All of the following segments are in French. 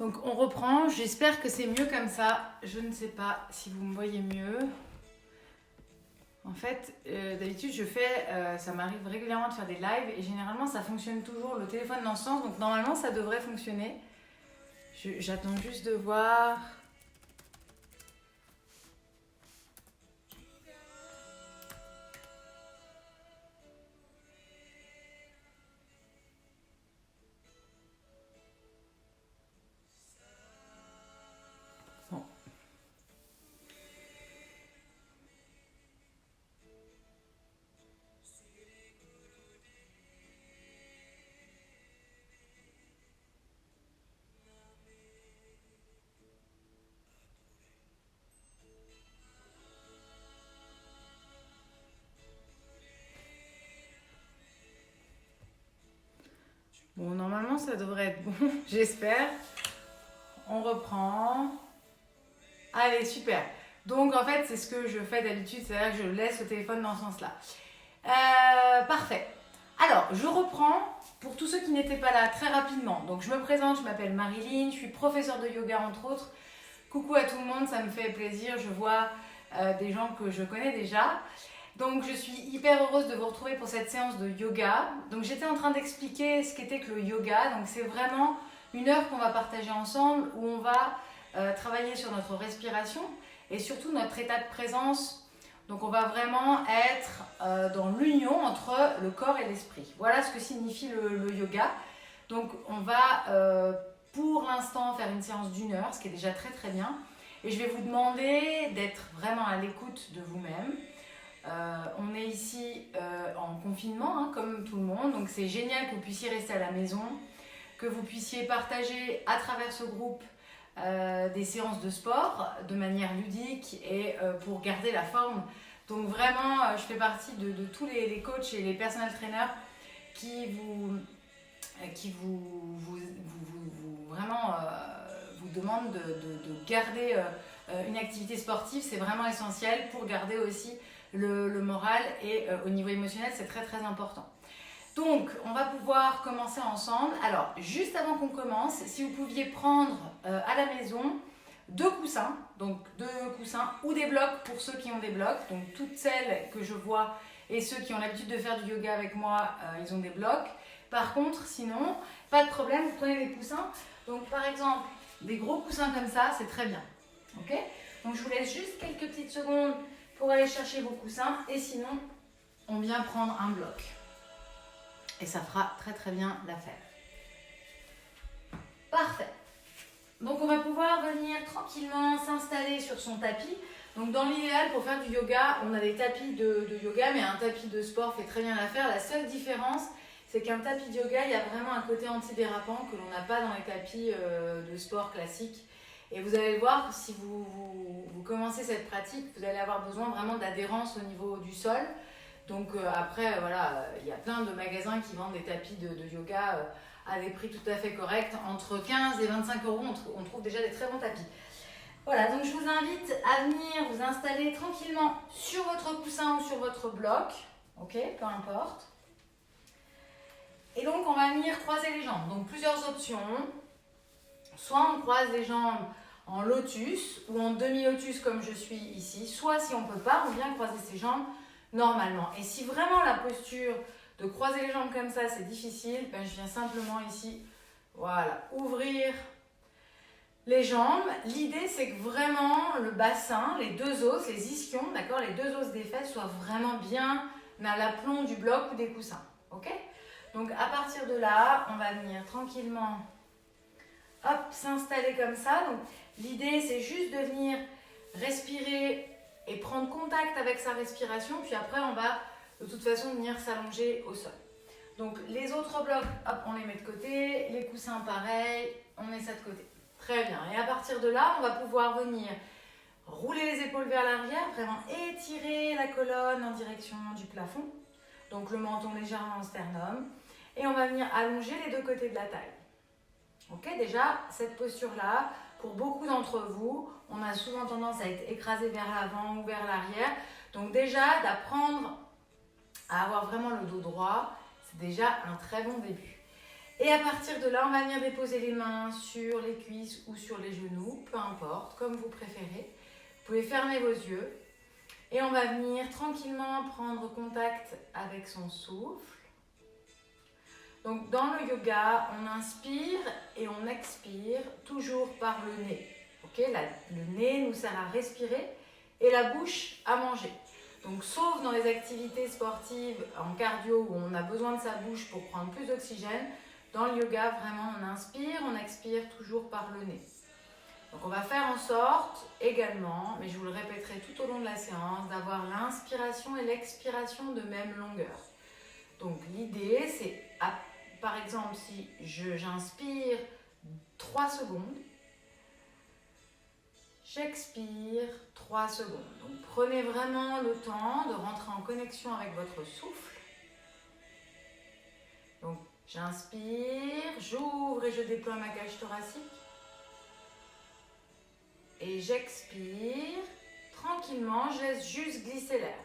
Donc on reprend, j'espère que c'est mieux comme ça. Je ne sais pas si vous me voyez mieux. En fait, d'habitude ça m'arrive régulièrement de faire des lives et généralement ça fonctionne toujours, le téléphone dans ce sens, donc normalement ça devrait fonctionner. J'attends juste de voir. Bon. Bon, normalement ça devrait être bon, j'espère. On reprend. Allez, super. Donc en fait, c'est ce que je fais d'habitude, c'est-à-dire que je laisse le téléphone dans ce sens-là. Parfait. Alors, je reprends pour tous ceux qui n'étaient pas là très rapidement. Donc je me présente, je m'appelle Marilyn, je suis professeure de yoga entre autres. Coucou à tout le monde, ça me fait plaisir, je vois des gens que je connais déjà. Donc je suis hyper heureuse de vous retrouver pour cette séance de yoga. Donc j'étais en train d'expliquer ce qu'était que le yoga. Donc c'est vraiment une heure qu'on va partager ensemble où on va travailler sur notre respiration et surtout notre état de présence. Donc on va vraiment être dans l'union entre le corps et l'esprit. Voilà ce que signifie le yoga. Donc on va pour l'instant faire une séance d'1 heure, ce qui est déjà très très bien. Et je vais vous demander d'être vraiment à l'écoute de vous-même. On est ici en confinement, hein, comme tout le monde, donc c'est génial que vous puissiez rester à la maison, que vous puissiez partager à travers ce groupe des séances de sport de manière ludique et pour garder la forme. Donc vraiment, je fais partie de tous les coachs et les personal trainers qui vraiment vous demandent de garder une activité sportive. C'est vraiment essentiel pour garder aussi le moral et au niveau émotionnel, c'est très très important. Donc, on va pouvoir commencer ensemble. Alors, juste avant qu'on commence, si vous pouviez prendre à la maison 2 coussins, donc 2 coussins ou des blocs pour ceux qui ont des blocs. Donc, toutes celles que je vois et ceux qui ont l'habitude de faire du yoga avec moi, ils ont des blocs. Par contre, sinon, pas de problème, vous prenez des coussins. Donc, par exemple, des gros coussins comme ça, c'est très bien. Ok ? Donc, je vous laisse juste quelques petites secondes pour aller chercher vos coussins et sinon, on vient prendre un bloc. Et ça fera très très bien l'affaire. Parfait. Donc on va pouvoir venir tranquillement s'installer sur son tapis. Donc dans l'idéal, pour faire du yoga, on a des tapis de yoga, mais un tapis de sport fait très bien l'affaire. La seule différence, c'est qu'un tapis de yoga, il y a vraiment un côté antidérapant que l'on n'a pas dans les tapis de sport classiques. Et vous allez le voir, si vous commencez cette pratique, vous allez avoir besoin vraiment d'adhérence au niveau du sol. Donc après, voilà, il y a plein de magasins qui vendent des tapis de yoga à des prix tout à fait corrects. Entre 15 et 25 euros, on trouve déjà des très bons tapis. Voilà, donc je vous invite à venir vous installer tranquillement sur votre coussin ou sur votre bloc. Ok, peu importe. Et donc on va venir croiser les jambes. Donc plusieurs options. Soit on croise les jambes en lotus ou en demi-lotus comme je suis ici. Soit si on ne peut pas, on vient croiser ses jambes normalement. Et si vraiment la posture de croiser les jambes comme ça, c'est difficile, ben je viens simplement ici, voilà, ouvrir les jambes. L'idée, c'est que vraiment le bassin, les 2 os, les ischions, d'accord, les 2 os des fesses soient vraiment bien à l'aplomb du bloc ou des coussins. Ok ? Donc à partir de là, on va venir tranquillement, hop, s'installer comme ça. Donc l'idée, c'est juste de venir respirer et prendre contact avec sa respiration, puis après on va de toute façon venir s'allonger au sol. Donc les autres blocs, hop, on les met de côté, les coussins pareil, on met ça de côté. Très bien, et à partir de là, on va pouvoir venir rouler les épaules vers l'arrière, vraiment étirer la colonne en direction du plafond, donc le menton légèrement en sternum, et on va venir allonger les 2 côtés de la taille. Ok, déjà, cette posture-là, pour beaucoup d'entre vous, on a souvent tendance à être écrasé vers l'avant ou vers l'arrière. Donc déjà, d'apprendre à avoir vraiment le dos droit, c'est déjà un très bon début. Et à partir de là, on va venir déposer les mains sur les cuisses ou sur les genoux, peu importe, comme vous préférez. Vous pouvez fermer vos yeux et on va venir tranquillement prendre contact avec son souffle. Donc dans le yoga, on inspire et on expire toujours par le nez. Okay, le nez nous sert à respirer et la bouche à manger. Donc sauf dans les activités sportives en cardio où on a besoin de sa bouche pour prendre plus d'oxygène, dans le yoga vraiment on inspire, on expire toujours par le nez. Donc on va faire en sorte également, mais je vous le répéterai tout au long de la séance, d'avoir l'inspiration et l'expiration de même longueur. Donc l'idée c'est, par exemple si j'inspire 3 secondes, j'expire 3 secondes. Donc prenez vraiment le temps de rentrer en connexion avec votre souffle. Donc j'inspire, j'ouvre et je déploie ma cage thoracique. Et j'expire, tranquillement, je laisse juste glisser l'air.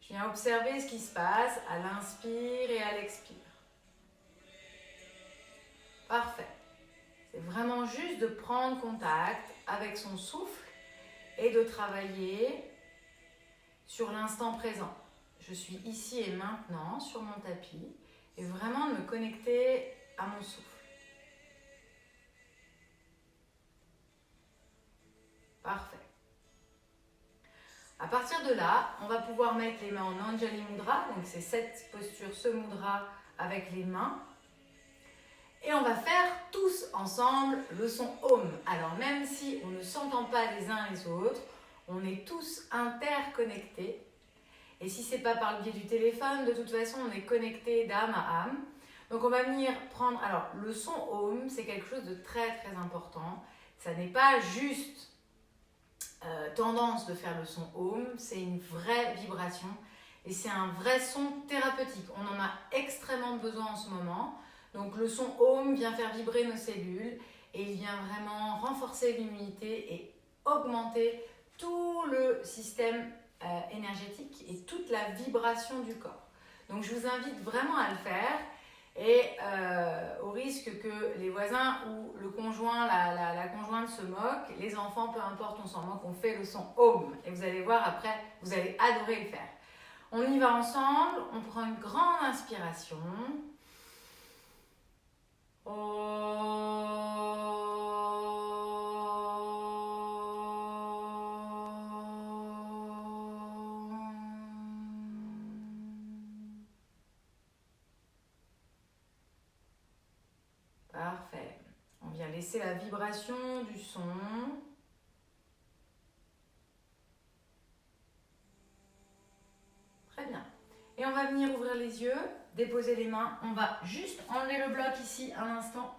Je viens observer ce qui se passe à l'inspire et à l'expire. Parfait. C'est vraiment juste de prendre contact avec son souffle et de travailler sur l'instant présent. Je suis ici et maintenant sur mon tapis et vraiment de me connecter à mon souffle. Parfait. À partir de là, on va pouvoir mettre les mains en Anjali Mudra, donc c'est cette posture, ce mudra avec les mains. Et on va faire tous ensemble le son Om. Alors même si on ne s'entend pas les uns les autres, on est tous interconnectés. Et si ce n'est pas par le biais du téléphone, de toute façon on est connecté d'âme à âme. Donc on va venir prendre, alors le son Om, c'est quelque chose de très très important. Ça n'est pas juste tendance de faire le son Om, c'est une vraie vibration et c'est un vrai son thérapeutique. On en a extrêmement besoin en ce moment. Donc le son Om vient faire vibrer nos cellules et il vient vraiment renforcer l'immunité et augmenter tout le système énergétique et toute la vibration du corps. Donc je vous invite vraiment à le faire et au risque que les voisins ou le conjoint, la conjointe se moquent, les enfants, peu importe, on s'en moque, on fait le son Om et vous allez voir après, vous allez adorer le faire. On y va ensemble, on prend une grande inspiration. Parfait. On vient laisser la vibration du son. Très bien. Et on va venir ouvrir les yeux, déposer les mains. On va juste enlever le bloc ici un instant.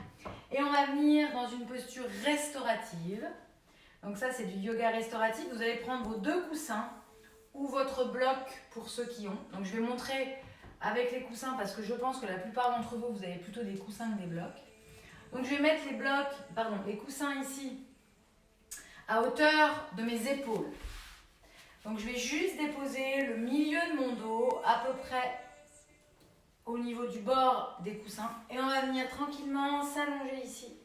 Et on va venir dans une posture restaurative. Donc ça, c'est du yoga restauratif. Vous allez prendre vos 2 coussins ou votre bloc pour ceux qui ont. Donc je vais montrer avec les coussins parce que je pense que la plupart d'entre vous, vous avez plutôt des coussins que des blocs. Donc je vais mettre les coussins ici à hauteur de mes épaules. Donc je vais juste déposer le milieu de mon dos à peu près au niveau du bord des coussins et on va venir tranquillement s'allonger ici.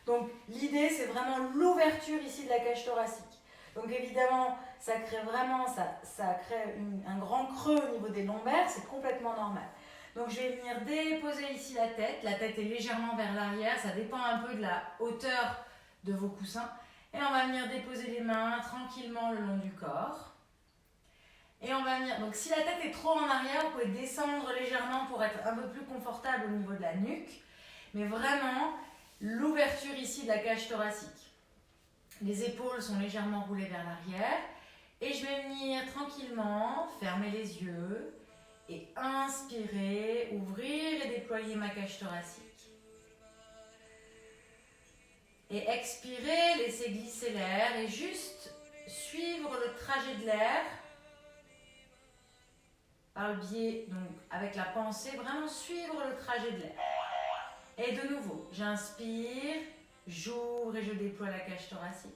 Donc l'idée c'est vraiment l'ouverture ici de la cage thoracique. Donc évidemment ça crée vraiment un grand creux au niveau des lombaires, c'est complètement normal. Donc je vais venir déposer ici la tête est légèrement vers l'arrière, ça dépend un peu de la hauteur de vos coussins. Et on va venir déposer les mains tranquillement le long du corps. Et on va venir, donc si la tête est trop en arrière, vous pouvez descendre légèrement pour être un peu plus confortable au niveau de la nuque. Mais vraiment, l'ouverture ici de la cage thoracique. Les épaules sont légèrement roulées vers l'arrière. Et je vais venir tranquillement fermer les yeux et inspirer, ouvrir et déployer ma cage thoracique. Et expirer, laisser glisser l'air et juste suivre le trajet de l'air par le biais, donc avec la pensée, vraiment suivre le trajet de l'air. Et de nouveau, j'inspire, j'ouvre et je déploie la cage thoracique.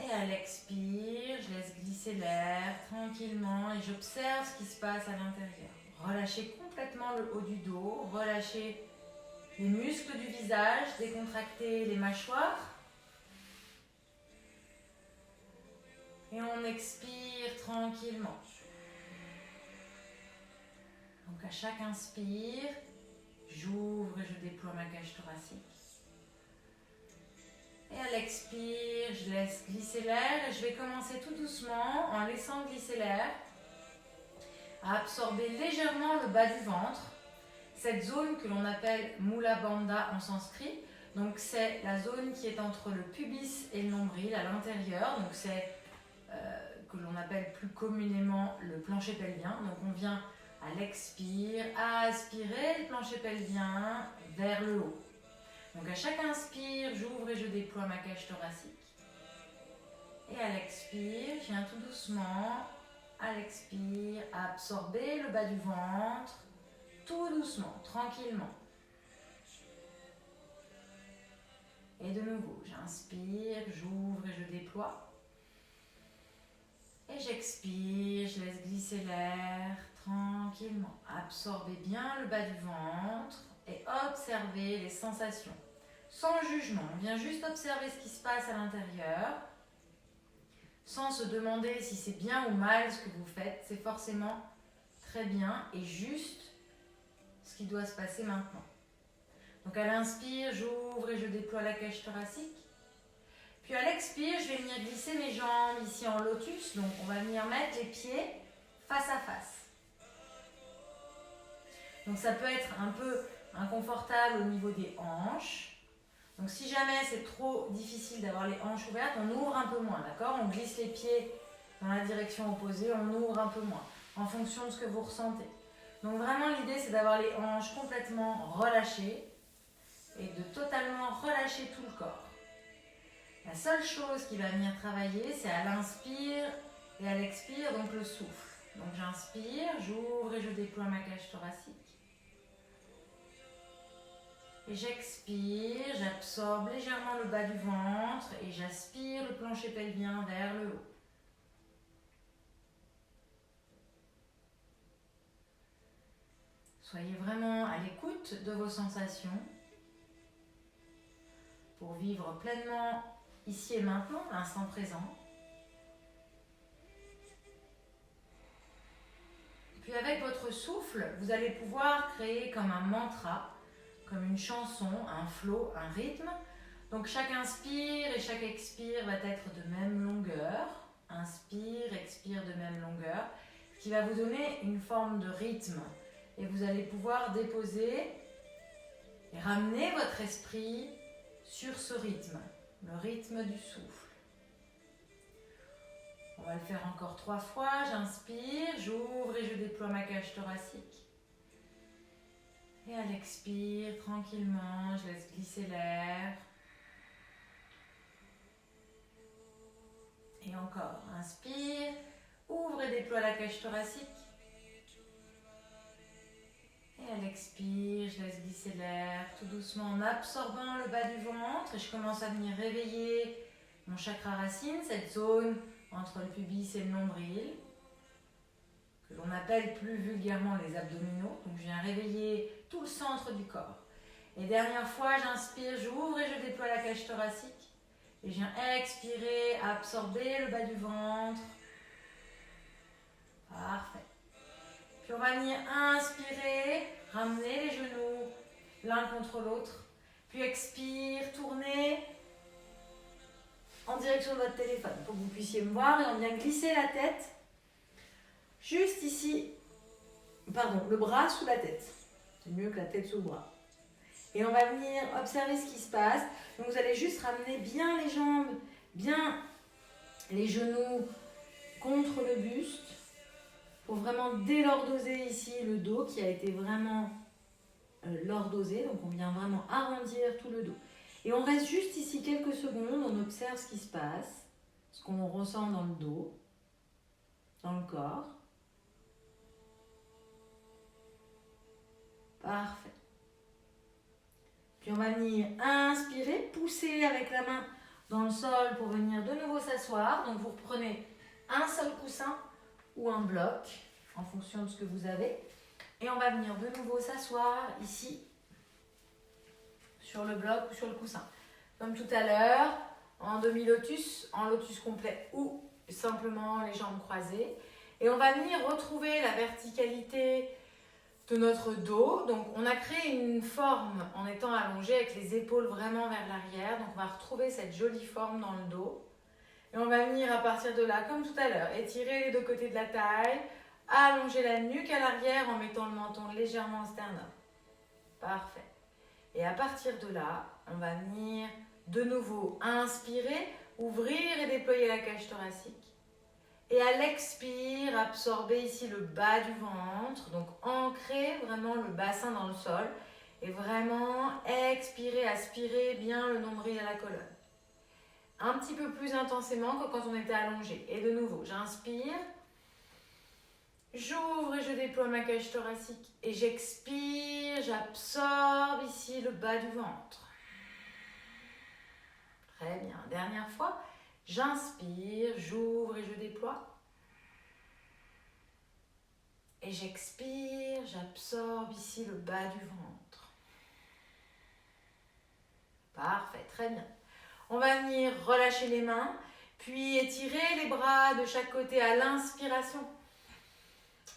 Et à l'expire, je laisse glisser l'air tranquillement et j'observe ce qui se passe à l'intérieur. Relâchez complètement le haut du dos, relâchez les muscles du visage, décontractez les mâchoires. Et on expire tranquillement. Donc à chaque inspire, j'ouvre et je déploie ma cage thoracique. Et à l'expire, je laisse glisser l'air et je vais commencer tout doucement en laissant glisser l'air à absorber légèrement le bas du ventre, cette zone que l'on appelle Mula Bandha en sanskrit. Donc c'est la zone qui est entre le pubis et le nombril à l'intérieur. Donc c'est que l'on appelle plus communément le plancher pelvien. Donc on vient à l'expire, à aspirer le plancher pelvien vers le haut. Donc à chaque inspire, j'ouvre et je déploie ma cage thoracique. Et à l'expire, je viens tout doucement, à l'expire, absorber le bas du ventre, tout doucement, tranquillement. Et de nouveau, j'inspire, j'ouvre et je déploie. Et j'expire, je laisse glisser l'air tranquillement. Absorbez bien le bas du ventre et observez les sensations. Sans jugement, on vient juste observer ce qui se passe à l'intérieur, sans se demander si c'est bien ou mal ce que vous faites. C'est forcément très bien et juste ce qui doit se passer maintenant. Donc à l'inspire, j'ouvre et je déploie la cage thoracique. Puis à l'expire, je vais venir glisser mes jambes ici en lotus. Donc on va venir mettre les pieds face à face. Donc ça peut être un peu inconfortable au niveau des hanches. Donc si jamais c'est trop difficile d'avoir les hanches ouvertes, on ouvre un peu moins, d'accord? On glisse les pieds dans la direction opposée, on ouvre un peu moins, en fonction de ce que vous ressentez. Donc vraiment l'idée c'est d'avoir les hanches complètement relâchées et de totalement relâcher tout le corps. La seule chose qui va venir travailler, c'est à l'inspire et à l'expire, donc le souffle. Donc j'inspire, j'ouvre et je déploie ma cage thoracique. Et j'expire, j'absorbe légèrement le bas du ventre et j'aspire le plancher pelvien vers le haut. Soyez vraiment à l'écoute de vos sensations pour vivre pleinement ici et maintenant, l'instant présent. Puis avec votre souffle, vous allez pouvoir créer comme un mantra, comme une chanson, un flow, un rythme. Donc chaque inspire et chaque expire va être de même longueur. Inspire, expire de même longueur, qui va vous donner une forme de rythme. Et vous allez pouvoir déposer et ramener votre esprit sur ce rythme, le rythme du souffle. On va le faire encore 3 fois. J'inspire, j'ouvre et je déploie ma cage thoracique. Et à l'expire, tranquillement, je laisse glisser l'air. Et encore, inspire, ouvre et déploie la cage thoracique. Et à l'expire, je laisse glisser l'air tout doucement en absorbant le bas du ventre. Et je commence à venir réveiller mon chakra racine, cette zone entre le pubis et le nombril, que l'on appelle plus vulgairement les abdominaux. Donc je viens réveiller tout le centre du corps. Et dernière fois, j'inspire, j'ouvre et je déploie la cage thoracique. Et je viens expirer, absorber le bas du ventre. Parfait. Puis on va venir inspirer, ramener les genoux l'un contre l'autre. Puis expire, tourner en direction de votre téléphone pour que vous puissiez me voir. Et on vient glisser la tête juste ici, le bras sous la tête. C'est mieux que la tête sous le bras. Et on va venir observer ce qui se passe. Donc vous allez juste ramener bien les jambes, bien les genoux contre le buste pour vraiment délordoser ici le dos qui a été vraiment lordosé. Donc on vient vraiment arrondir tout le dos. Et on reste juste ici quelques secondes, on observe ce qui se passe, ce qu'on ressent dans le dos, dans le corps. Parfait. Puis on va venir inspirer, pousser avec la main dans le sol pour venir de nouveau s'asseoir. Donc vous reprenez un seul coussin ou un bloc en fonction de ce que vous avez. Et on va venir de nouveau s'asseoir ici, sur le bloc ou sur le coussin. Comme tout à l'heure, en demi-lotus, en lotus complet ou simplement les jambes croisées. Et on va venir retrouver la verticalité de notre dos. Donc on a créé une forme en étant allongé avec les épaules vraiment vers l'arrière. Donc on va retrouver cette jolie forme dans le dos. Et on va venir à partir de là, comme tout à l'heure, étirer les deux côtés de la taille, allonger la nuque à l'arrière en mettant le menton légèrement au sternum. Parfait. Et à partir de là, on va venir de nouveau inspirer, ouvrir et déployer la cage thoracique. Et à l'expire, absorber ici le bas du ventre, donc ancrer vraiment le bassin dans le sol. Et vraiment expirer, aspirer bien le nombril à la colonne. Un petit peu plus intensément que quand on était allongé. Et de nouveau, j'inspire. J'ouvre et je déploie ma cage thoracique. Et j'expire, j'absorbe ici le bas du ventre. Très bien. Dernière fois. J'inspire, j'ouvre et je déploie. Et j'expire, j'absorbe ici le bas du ventre. Parfait, très bien. On va venir relâcher les mains, puis étirer les bras de chaque côté à l'inspiration.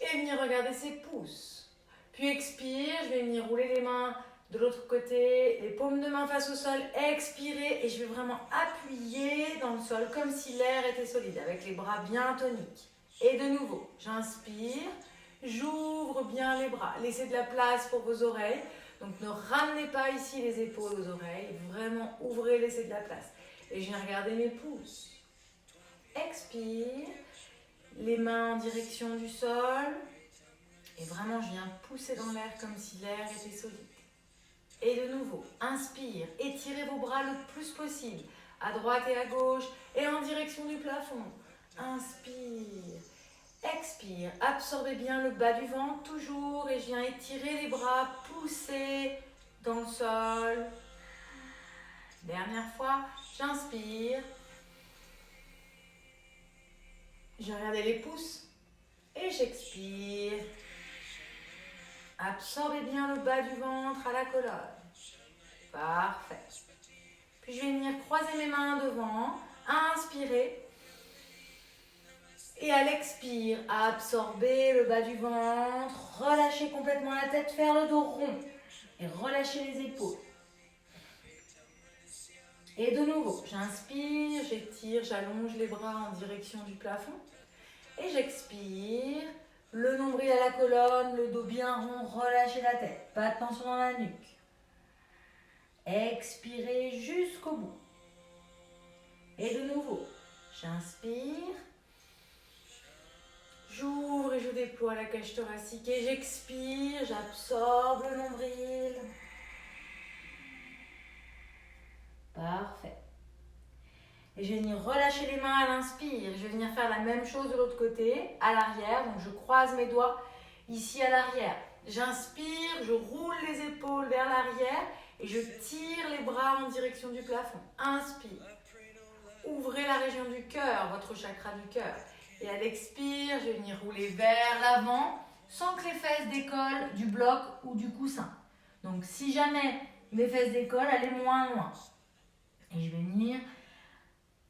Et venir regarder ses pouces. Puis expire, je vais venir rouler les mains de l'autre côté, les paumes de main face au sol, expirer et je vais vraiment appuyer dans le sol comme si l'air était solide avec les bras bien toniques. Et de nouveau, j'inspire, j'ouvre bien les bras, laissez de la place pour vos oreilles. Donc ne ramenez pas ici les épaules aux oreilles, vraiment ouvrez, laissez de la place. Et je viens regarder mes pouces. Expire, les mains en direction du sol. Et vraiment, je viens pousser dans l'air comme si l'air était solide. Et de nouveau, inspire, étirez vos bras le plus possible, à droite et à gauche, et en direction du plafond. Inspire, expire, absorbez bien le bas du ventre toujours, et je viens étirer les bras, pousser dans le sol. Dernière fois, j'inspire. Je regarde les pouces, et j'expire. Absorbez bien le bas du ventre à la colonne. Parfait. Puis je vais venir croiser mes mains devant. Inspirez. Et à l'expire, absorbez le bas du ventre. Relâchez complètement la tête, faire le dos rond. Et relâchez les épaules. Et de nouveau, j'inspire, j'étire, j'allonge les bras en direction du plafond. Et j'expire. Le nombril à la colonne, le dos bien rond, relâchez la tête. Pas de tension dans la nuque. Expirez jusqu'au bout. Et de nouveau, j'inspire. J'ouvre et je déploie la cage thoracique et j'expire, j'absorbe le nombril. Parfait. Et je vais venir relâcher les mains à l'inspire. Je vais venir faire la même chose de l'autre côté, à l'arrière. Donc je croise mes doigts ici à l'arrière. J'inspire, je roule les épaules vers l'arrière et je tire les bras en direction du plafond. Inspire. Ouvrez la région du cœur, votre chakra du cœur. Et à l'expire, je vais venir rouler vers l'avant sans que les fesses décollent du bloc ou du coussin. Donc si jamais les fesses décollent, allez moins loin. Et je vais venir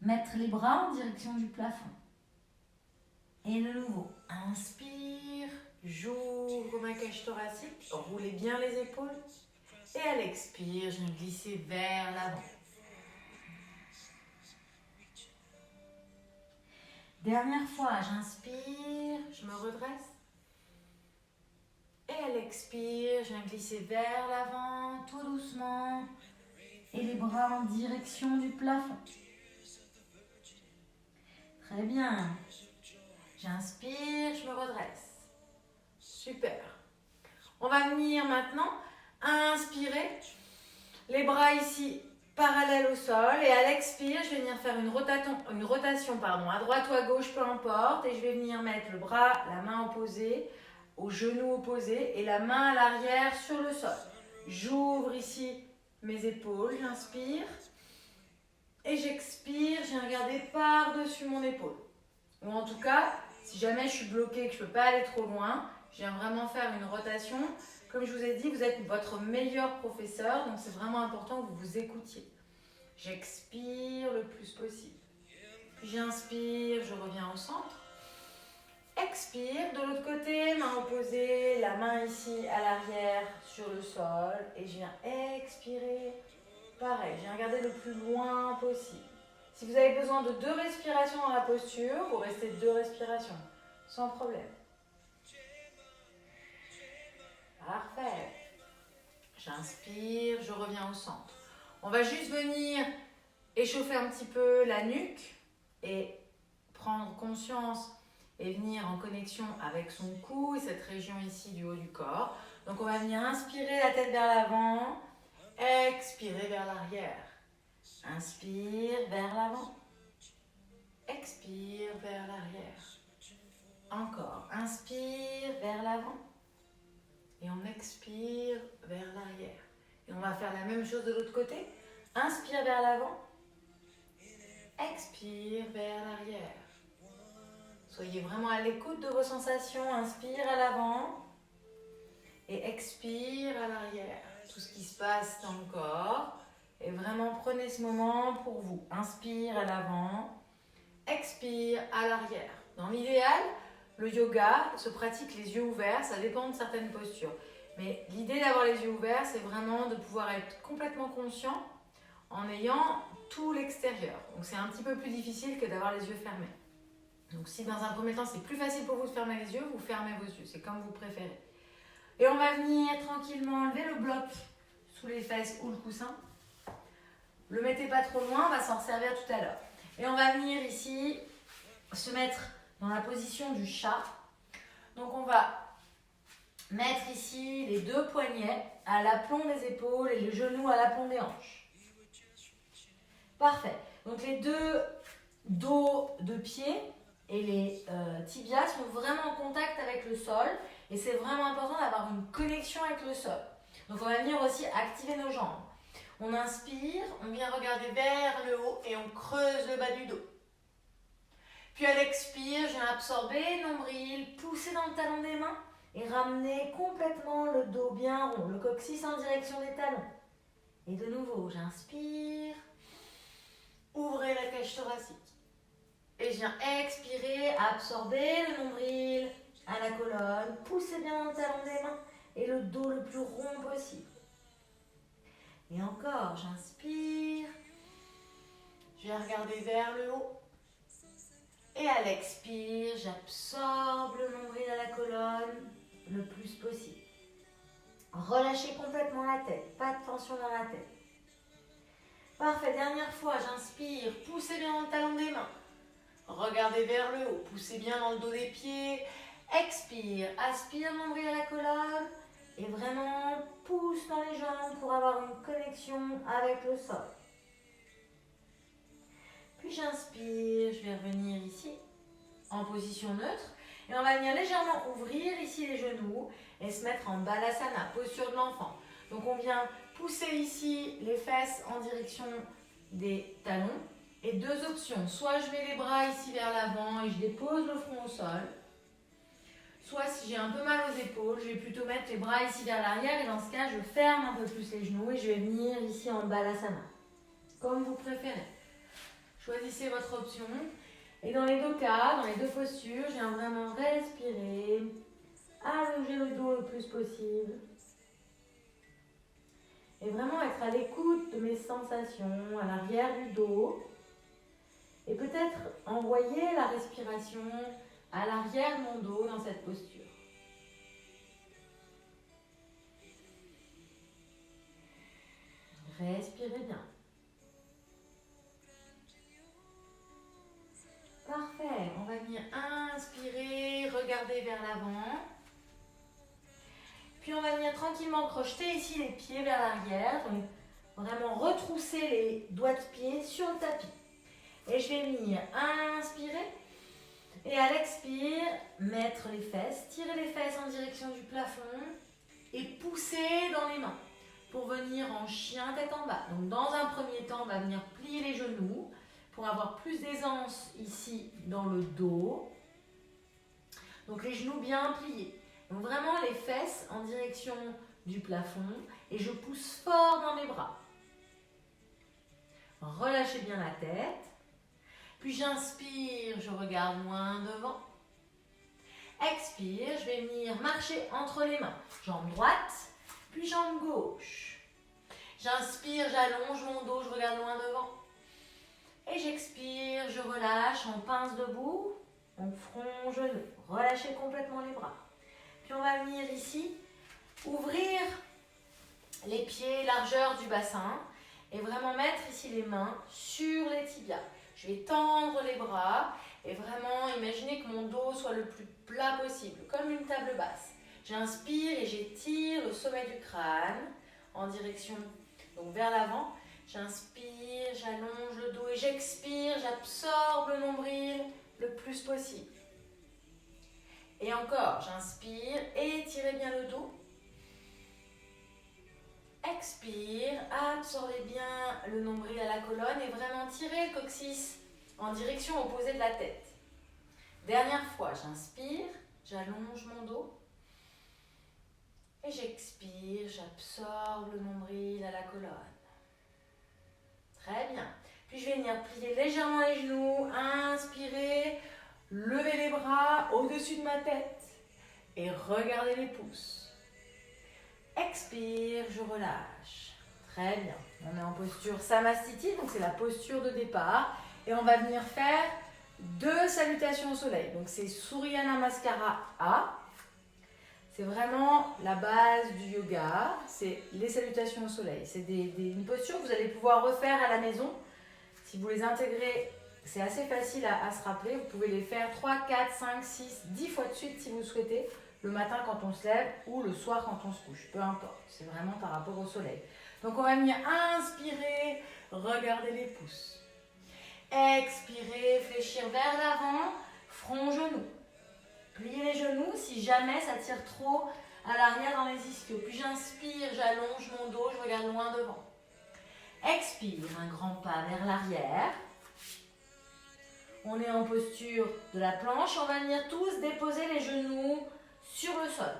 mettre les bras en direction du plafond. Et de nouveau, inspire, j'ouvre ma cage thoracique, roulez bien les épaules. Et à l'expire, je viens glisser vers l'avant. Dernière fois, j'inspire, je me redresse. Et à l'expire, je viens glisser vers l'avant, tout doucement. Et les bras en direction du plafond. Très bien. J'inspire, je me redresse. Super. On va venir maintenant inspirer. Les bras ici parallèles au sol. Et à l'expire, je vais venir faire une rotation à droite ou à gauche, peu importe. Et je vais venir mettre le bras, la main opposée, au genou opposé et la main à l'arrière sur le sol. J'ouvre ici mes épaules, j'inspire. Et j'expire, je viens regarder par-dessus mon épaule. Ou en tout cas, si jamais je suis bloquée et que je ne peux pas aller trop loin, Je viens vraiment faire une rotation. Comme je vous ai dit, vous êtes votre meilleur professeur, donc c'est vraiment important que vous vous écoutiez. J'expire le plus possible. Puis j'inspire, je reviens au centre. Expire, de l'autre côté, main opposée, la main ici à l'arrière sur le sol. Et je viens expirer. Pareil, je viens regarder le plus loin possible. Si vous avez besoin de 2 respirations dans la posture, vous restez 2 respirations, sans problème. Parfait. J'inspire, je reviens au centre. On va juste venir échauffer un petit peu la nuque et prendre conscience et venir en connexion avec son cou et cette région ici du haut du corps. Donc on va venir inspirer la tête vers l'avant, expirer vers l'arrière. Inspire vers l'avant, expire vers l'arrière. Encore, inspire vers l'avant et on expire vers l'arrière. Et on va faire la même chose de l'autre côté. Inspire vers l'avant, expire vers l'arrière. Soyez vraiment à l'écoute de vos sensations. Inspire à l'avant et expire à l'arrière. Tout ce qui se passe dans le corps. Et vraiment prenez ce moment pour vous. Inspire à l'avant, expire à l'arrière. Dans l'idéal, le yoga se pratique les yeux ouverts. Ça dépend de certaines postures. Mais l'idée d'avoir les yeux ouverts, c'est vraiment de pouvoir être complètement conscient en ayant tout l'extérieur. Donc c'est un petit peu plus difficile que d'avoir les yeux fermés. Donc si dans un premier temps c'est plus facile pour vous de fermer les yeux, vous fermez vos yeux, c'est comme vous préférez. Et on va venir tranquillement enlever le bloc sous les fesses ou le coussin. Le mettez pas trop loin, on va s'en servir tout à l'heure. Et on va venir ici se mettre dans la position du chat. Donc on va mettre ici les 2 poignets à l'aplomb des épaules et les genoux à l'aplomb des hanches. Parfait. Donc les 2 dos de pied et les tibias sont vraiment en contact avec le sol et c'est vraiment important d'avoir une connexion avec le sol. Donc on va venir aussi activer nos jambes. On inspire, on vient regarder vers le haut et on creuse le bas du dos. Puis à l'expire, je viens absorber nombril, pousser dans le talon des mains et ramener complètement le dos bien rond, le coccyx en direction des talons. Et de nouveau, j'inspire, ouvrez la cage thoracique. Et je viens expirer, absorber le nombril à la colonne, poussez bien dans le talon des mains et le dos le plus rond possible. Et encore, j'inspire, je viens regarder vers le haut. Et à l'expire, j'absorbe le nombril à la colonne le plus possible. Relâchez complètement la tête, pas de tension dans la tête. Parfait, dernière fois, j'inspire, poussez bien dans le talon des mains. Regardez vers le haut, poussez bien dans le dos des pieds. Expire, aspire nombril à la colonne et vraiment pousse dans les jambes pour avoir une connexion avec le sol. Puis j'inspire, je vais revenir ici en position neutre et on va venir légèrement ouvrir ici les genoux et se mettre en balasana, posture de l'enfant. Donc on vient pousser ici les fesses en direction des talons et 2 options. Soit je mets les bras ici vers l'avant et je dépose le front au sol. Soit si j'ai un peu mal aux épaules, je vais plutôt mettre les bras ici vers l'arrière et dans ce cas, je ferme un peu plus les genoux et je vais venir ici en balasana. Comme vous préférez. Choisissez votre option. Et dans les 2 cas, dans les 2 postures, je viens vraiment respirer, allonger le dos le plus possible. Et vraiment être à l'écoute de mes sensations à l'arrière du dos. Et peut-être envoyer la respiration à l'arrière de mon dos dans cette posture. Respirez bien. Parfait. On va venir inspirer, regarder vers l'avant. Puis on va venir tranquillement crocheter ici les pieds vers l'arrière. Donc vraiment retrousser les doigts de pied sur le tapis. Et je vais venir inspirer. Et à l'expire, mettre les fesses, tirer les fesses en direction du plafond et pousser dans les mains pour venir en chien tête en bas. Donc dans un premier temps, on va venir plier les genoux pour avoir plus d'aisance ici dans le dos. Donc les genoux bien pliés. Donc vraiment les fesses en direction du plafond et je pousse fort dans mes bras. Relâchez bien la tête. Puis j'inspire, je regarde loin devant. Expire, je vais venir marcher entre les mains. Jambe droite, puis jambe gauche. J'inspire, j'allonge mon dos, je regarde loin devant. Et j'expire, je relâche, on pince debout, on front, genou. Relâchez complètement les bras. Puis on va venir ici, ouvrir les pieds, largeur du bassin. Et vraiment mettre ici les mains sur les tibias. Je vais tendre les bras et vraiment imaginer que mon dos soit le plus plat possible, comme une table basse. J'inspire et j'étire le sommet du crâne en direction, donc vers l'avant. J'inspire, j'allonge le dos et j'expire, j'absorbe le nombril le plus possible. Et encore, j'inspire, étirez bien le dos. Expire, absorbez bien le nombril à la colonne et vraiment tirez le coccyx en direction opposée de la tête. Dernière fois, j'inspire, j'allonge mon dos et j'expire, j'absorbe le nombril à la colonne. Très bien. Puis je vais venir plier légèrement les genoux, inspirez, levez les bras au-dessus de ma tête et regardez les pouces. Expire, je relâche. Très bien. On est en posture Samastiti, donc c'est la posture de départ. Et on va venir faire 2 salutations au soleil. Donc c'est Surya Namaskara A. C'est vraiment la base du yoga. C'est les salutations au soleil. C'est une posture que vous allez pouvoir refaire à la maison. Si vous les intégrez, c'est assez facile à se rappeler. Vous pouvez les faire 3, 4, 5, 6, 10 fois de suite si vous souhaitez. Le matin quand on se lève ou le soir quand on se couche, peu importe, c'est vraiment par rapport au soleil. Donc on va venir inspirer, regarder les pouces. Expirez, fléchir vers l'avant, front, genou. Pliez les genoux si jamais ça tire trop à l'arrière dans les ischios. Puis j'inspire, j'allonge mon dos, je regarde loin devant. Expire, un grand pas vers l'arrière. On est en posture de la planche, on va venir tous déposer les genoux sur le sol.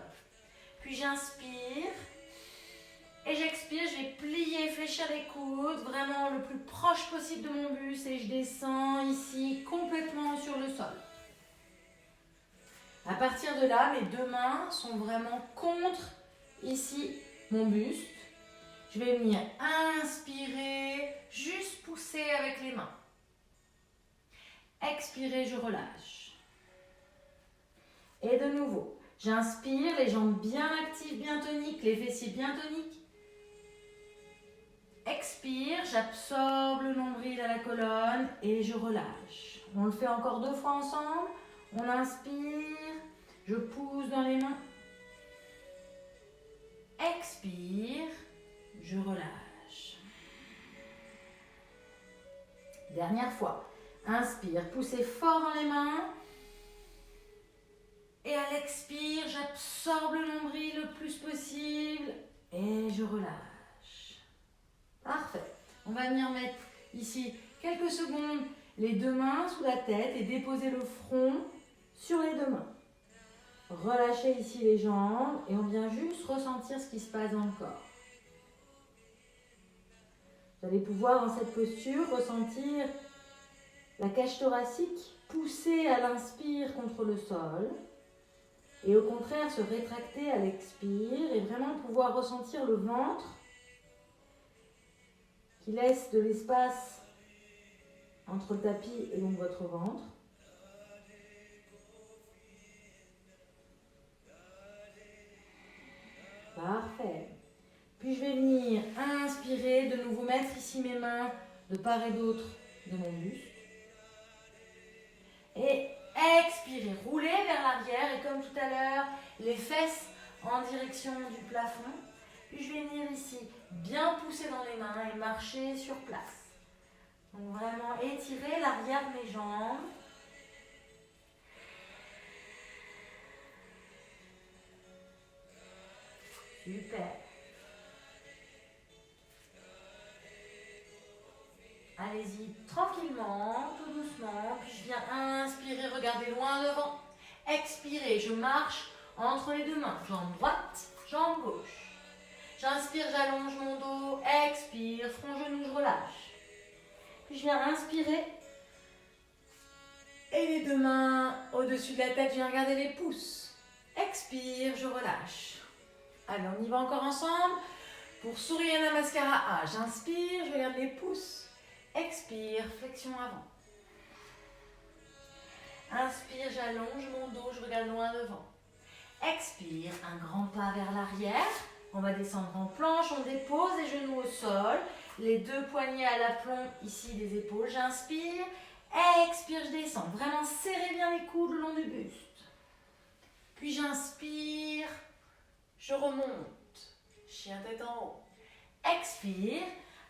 Puis j'inspire et j'expire, je vais plier, fléchir les coudes, vraiment le plus proche possible de mon buste et je descends ici complètement sur le sol. À partir de là, mes 2 mains sont vraiment contre ici mon buste. Je vais venir inspirer, juste pousser avec les mains. Expirer, je relâche. Et de nouveau. J'inspire, les jambes bien actives, bien toniques, les fessiers bien toniques. Expire, j'absorbe le nombril à la colonne et je relâche. On le fait encore 2 fois ensemble. On inspire, je pousse dans les mains. Expire, je relâche. Dernière fois. Inspire, poussez fort dans les mains. Et à l'expire, j'absorbe le nombril le plus possible et je relâche. Parfait. On va venir mettre ici quelques secondes les 2 mains sous la tête et déposer le front sur les 2 mains. Relâchez ici les jambes et on vient juste ressentir ce qui se passe dans le corps. Vous allez pouvoir dans cette posture ressentir la cage thoracique pousser à l'inspire contre le sol. Et au contraire, se rétracter à l'expire et vraiment pouvoir ressentir le ventre qui laisse de l'espace entre le tapis et donc votre ventre. Parfait. Puis je vais venir inspirer, de nouveau mettre ici mes mains de part et d'autre de mon buste. Et expirez, roulez vers l'arrière et comme tout à l'heure, les fesses en direction du plafond. Puis je vais venir ici, bien pousser dans les mains et marcher sur place. Donc vraiment étirer l'arrière de mes jambes. Super. Allez-y tranquillement, tout doucement. Puis je viens inspirer, regardez loin devant. Expirez, je marche entre les deux mains. Jambe droite, jambe gauche. J'inspire, j'allonge mon dos. Expire, front, genou, je relâche. Puis je viens inspirer. Et les deux mains au-dessus de la tête, je viens regarder les pouces. Expire, je relâche. Allez, on y va encore ensemble. Pour Surya Namaskara A, j'inspire, je regarde les pouces. Expire, flexion avant. Inspire, j'allonge mon dos, je regarde loin devant. Expire, un grand pas vers l'arrière. On va descendre en planche, on dépose les genoux au sol. Les deux poignets à l'aplomb ici des épaules. J'inspire, expire, je descends. Vraiment serrez bien les coudes le long du buste. Puis j'inspire, je remonte. Chien tête en haut. Expire,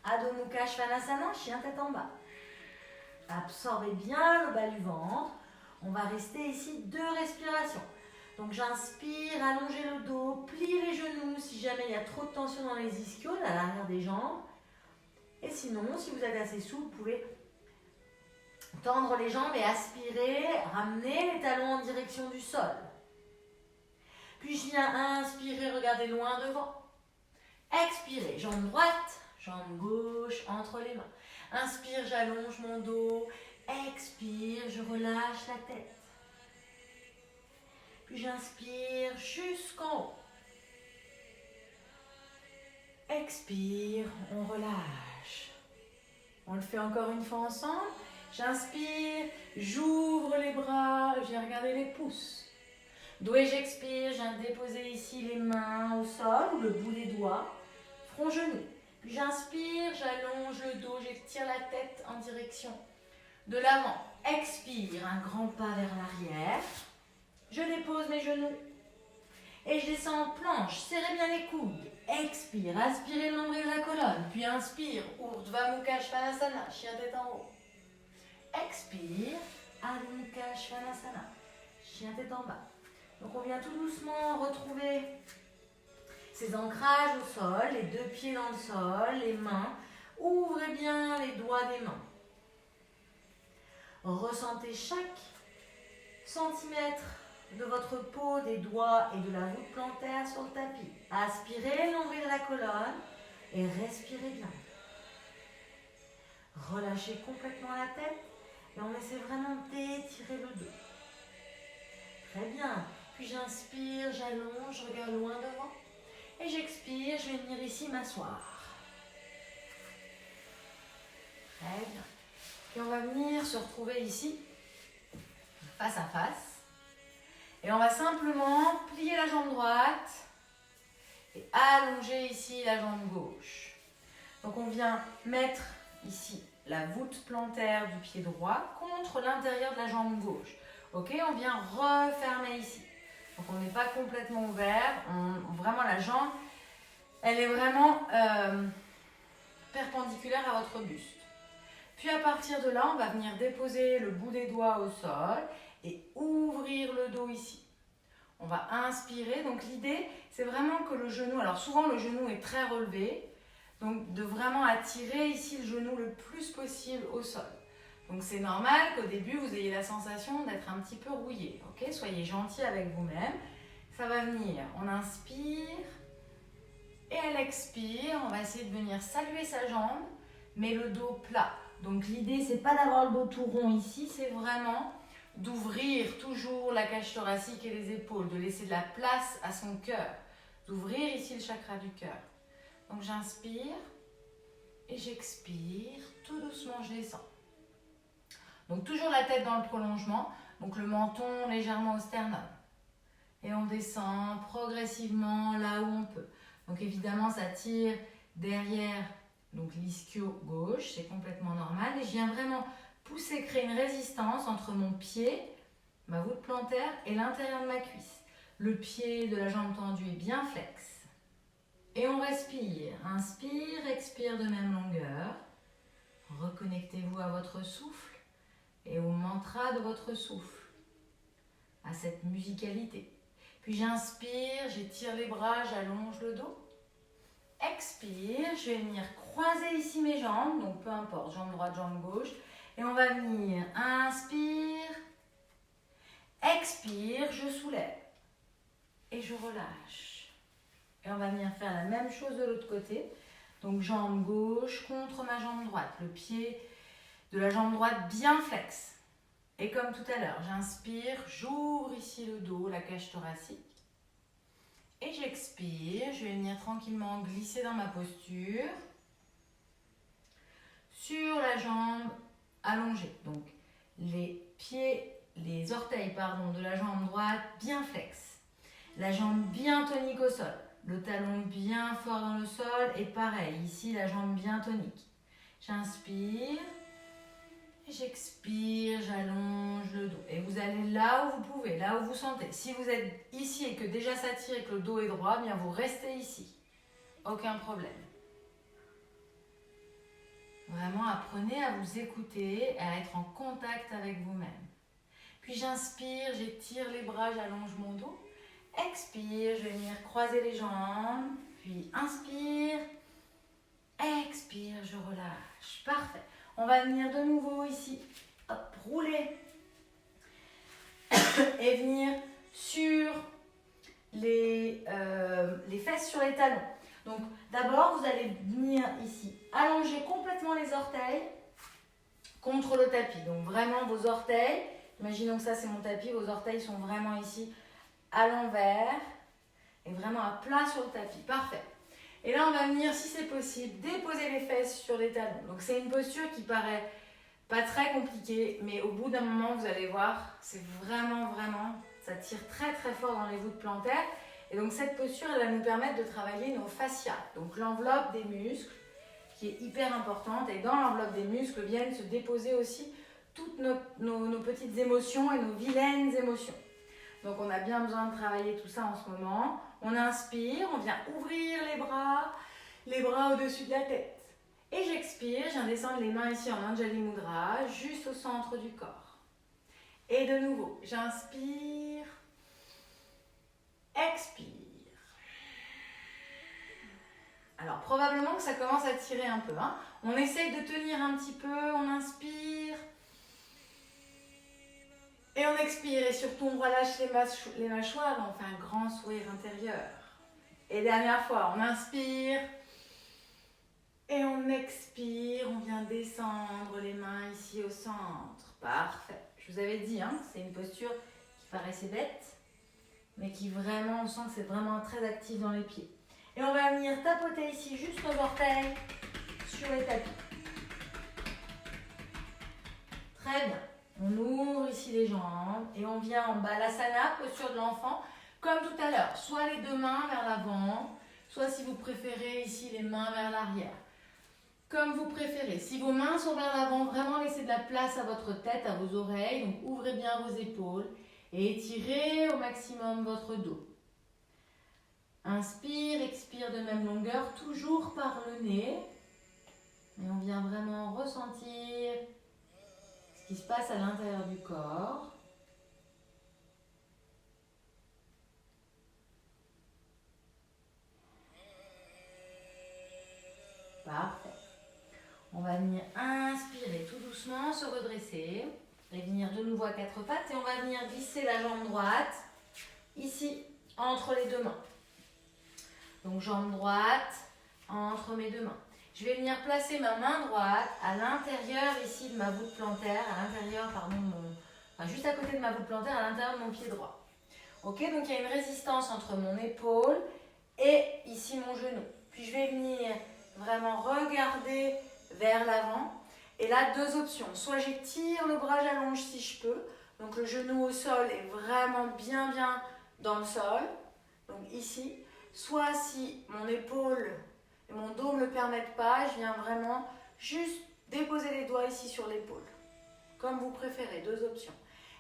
Adho Mukha Svanasana, chien tête en bas. Absorbez bien le bas du ventre. On va rester ici 2 respirations. Donc j'inspire, allongez le dos, pliez les genoux si jamais il y a trop de tension dans les ischios, à l'arrière des jambes. Et sinon, si vous êtes assez souple, vous pouvez tendre les jambes et aspirer, ramener les talons en direction du sol. Puis je viens inspirer, regardez loin devant. Expirez, jambe droite, jambe gauche, entre les mains. Inspire, j'allonge mon dos. Expire, je relâche la tête. Puis j'inspire jusqu'en haut. Expire, on relâche. On le fait encore une fois ensemble. J'inspire, j'ouvre les bras, je viens regarder les pouces. Doué, j'expire, je viens déposer ici les mains au sol ou le bout des doigts. Front, genou. Puis j'inspire, j'allonge le dos, j'étire la tête en direction de l'avant. Expire, un grand pas vers l'arrière. Je dépose mes genoux. Et je descends en planche. Serrez bien les coudes. Expire, aspirez le nombril de la colonne. Puis inspire, Urdhva Mukha Svanasana, chien tête en haut. Expire, Adho Mukha Svanasana, chien tête en bas. Donc on vient tout doucement retrouver ces ancrages au sol, les 2 pieds dans le sol, les mains. Ouvrez bien les doigts des mains. Ressentez chaque centimètre de votre peau, des doigts et de la voûte plantaire sur le tapis. Aspirez, nombril de la colonne et respirez bien. Relâchez complètement la tête et on essaie vraiment d'étirer le dos. Très bien. Puis j'inspire, j'allonge, je regarde loin devant. Et j'expire, je vais venir ici m'asseoir. Très bien. Puis on va venir se retrouver ici, face à face. Et on va simplement plier la jambe droite et allonger ici la jambe gauche. Donc on vient mettre ici la voûte plantaire du pied droit contre l'intérieur de la jambe gauche. Ok, on vient refermer ici. Donc on n'est pas complètement ouvert. Vraiment la jambe, elle est vraiment perpendiculaire à votre buste. Puis à partir de là, on va venir déposer le bout des doigts au sol et ouvrir le dos ici. On va inspirer. Donc l'idée, c'est vraiment que le genou, alors souvent le genou est très relevé, donc de vraiment attirer ici le genou le plus possible au sol. Donc c'est normal qu'au début, vous ayez la sensation d'être un petit peu rouillé. Okay, soyez gentil avec vous-même. Ça va venir. On inspire et à l'expire, on va essayer de venir saluer sa jambe, mais le dos plat. Donc l'idée, c'est pas d'avoir le dos tout rond ici, c'est vraiment d'ouvrir toujours la cage thoracique et les épaules, de laisser de la place à son cœur, d'ouvrir ici le chakra du cœur. Donc j'inspire et j'expire, tout doucement je descends. Donc toujours la tête dans le prolongement, donc le menton légèrement au sternum. Et on descend progressivement là où on peut. Donc évidemment ça tire derrière donc l'ischio gauche, c'est complètement normal. Et je viens vraiment pousser, créer une résistance entre mon pied, ma voûte plantaire et l'intérieur de ma cuisse. Le pied de la jambe tendue est bien flex. Et on respire. Inspire, expire de même longueur. Reconnectez-vous à votre souffle et au mantra de votre souffle, à cette musicalité. Puis j'inspire, j'étire les bras, j'allonge le dos. Expire, je vais venir croiser ici mes jambes, donc peu importe, jambe droite, jambe gauche. Et on va venir, inspire, expire, je soulève. et je relâche. Et on va venir faire la même chose de l'autre côté. Donc jambe gauche contre ma jambe droite. Le pied de la jambe droite bien flex. Et comme tout à l'heure, j'inspire, j'ouvre ici le dos, la cage thoracique. Et j'expire, je vais venir tranquillement glisser dans ma posture. Sur la jambe allongée. Donc les pieds, les orteils pardon, de la jambe droite bien flex. La jambe bien tonique au sol. Le talon bien fort dans le sol. Et pareil, ici la jambe bien tonique. J'inspire. J'expire, j'allonge le dos. Et vous allez là où vous pouvez, là où vous sentez. Si vous êtes ici et que déjà ça tire et que le dos est droit, bien vous restez ici. Aucun problème. Vraiment, apprenez à vous écouter et à être en contact avec vous-même. Puis j'inspire, j'étire les bras, j'allonge mon dos. Expire, je vais venir croiser les jambes. Puis inspire, expire, je relâche. Parfait. On va venir de nouveau ici, hop, rouler et venir sur les fesses sur les talons. Donc d'abord, vous allez venir ici, allonger complètement les orteils contre le tapis. Donc vraiment vos orteils, imaginons que ça c'est mon tapis, vos orteils sont vraiment ici à l'envers et vraiment à plat sur le tapis. Parfait. Et là, on va venir, si c'est possible, déposer les fesses sur les talons. Donc, c'est une posture qui paraît pas très compliquée, mais au bout d'un moment, vous allez voir, c'est vraiment, ça tire très, très fort dans les voûtes plantaires. Et donc, cette posture, elle va nous permettre de travailler nos fascias. Donc, l'enveloppe des muscles, qui est hyper importante. Et dans l'enveloppe des muscles viennent se déposer aussi toutes nos petites émotions et nos vilaines émotions. Donc, on a bien besoin de travailler tout ça en ce moment. On inspire, on vient ouvrir les bras au-dessus de la tête. Et j'expire, je viens descendre les mains ici en Anjali Mudra, juste au centre du corps. Et de nouveau, j'inspire, expire. Alors, probablement que ça commence à tirer un peu. On essaye de tenir un petit peu, on inspire. Et on expire et surtout on relâche les mâchoires, on fait un grand sourire intérieur. Et dernière fois, on inspire et on expire, on vient descendre les mains ici au centre. Parfait. Je vous avais dit, c'est une posture qui paraissait bête, mais qui vraiment, on sent que c'est vraiment très actif dans les pieds. Et on va venir tapoter ici juste nos orteils sur les tapis. Très bien. On ouvre ici les jambes et on vient en balasana, posture de l'enfant, comme tout à l'heure. Soit les deux mains vers l'avant, soit si vous préférez ici les mains vers l'arrière. Comme vous préférez. Si vos mains sont vers l'avant, vraiment laissez de la place à votre tête, à vos oreilles. Donc ouvrez bien vos épaules et étirez au maximum votre dos. Inspire, expire de même longueur, toujours par le nez. Et on vient vraiment ressentir ce qui se passe à l'intérieur du corps. Parfait. On va venir inspirer tout doucement, se redresser et venir de nouveau à quatre pattes. Et on va venir glisser la jambe droite ici, entre les deux mains. Donc jambe droite entre mes deux mains. Je vais venir placer ma main droite à l'intérieur ici de ma voûte plantaire, à l'intérieur, juste à côté de ma voûte plantaire, à l'intérieur de mon pied droit. Ok, donc il y a une résistance entre mon épaule et ici mon genou. Puis je vais venir vraiment regarder vers l'avant. Et là, deux options. Soit j'étire le bras, j'allonge si je peux. Donc le genou au sol est vraiment bien dans le sol. Donc ici. Soit si mon épaule et mon dos ne me le permettent pas, je viens vraiment juste déposer les doigts ici sur l'épaule. Comme vous préférez, deux options.